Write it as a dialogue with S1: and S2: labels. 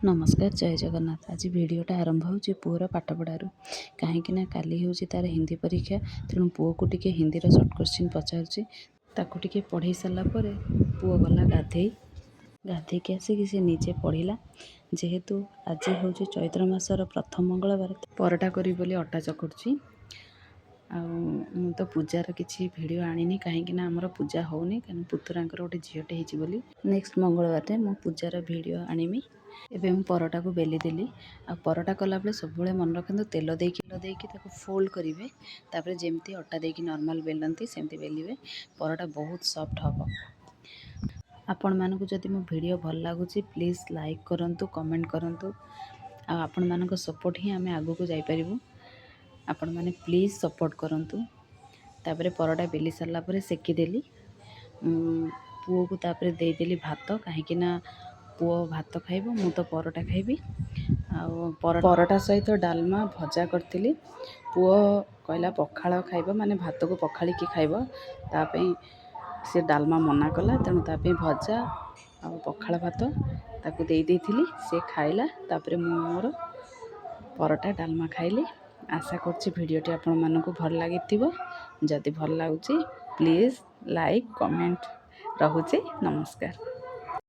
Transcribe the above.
S1: नमस्कार जय जगन्नाथ। आज भिडटा आरंभ हो पुअर पाठपढ़ार कहीं काली हूँ तार हिंदी परीक्षा तेणु पुओ को टिके हिंदी सर्ट क्वेश्चन पचारूँ पढ़े सारापर पुओ गला गाधे के आसिक सी निजे पढ़ला जेहेतु आज हूँ चैत्र मासर प्रथम मंगलवार परटा करी बोली अटा चकुड़ी मु तो पूजार किसी भिड आनी कहीं आमर पूजा होनी कहीं पुतुरांकर गोटे झीटे होली नेक्स्ट मंगलवार मु पूजार भिड आनमी एबे मैं परटा को बेली देली आ परटा कला बेले सब मन रखते तेल देकी फोल्ड करेंगे तापर जमती अटा देकी नॉर्मल बेलती सेमती बेलिए परटा बहुत सॉफ्ट हम। आपण मानक जदि मो वीडियो भल लगुच प्लीज़ लाइक करंतु कमेंट करंतु आपण मानक सपोर्ट ही आम आगू को जापरू आपण मैंने प्लीज़ सपोर्ट करंतु। तापर परटा बेली सारा पर सेकीदेली पुओ को तापर देदेली भात कहीं पुओ भात खाइब मु तो परटा खाइबी परटा सहित डालमा भजा करी पुओ कहला पखाड़ खाइब माने भात को पखाड़ी खाइब तापई से डालमा मना कला तेणु तापई भजा आ पखाड़ भात ताकू दे देइथिली से खाइला तापर मोर परटा डालमा खाइली। आशा करछि भिडियोटी आपण मानकु भल लागिथिबो जदि भल लागुछि प्लीज़ लाइक कमेंट रहुछि नमस्कार।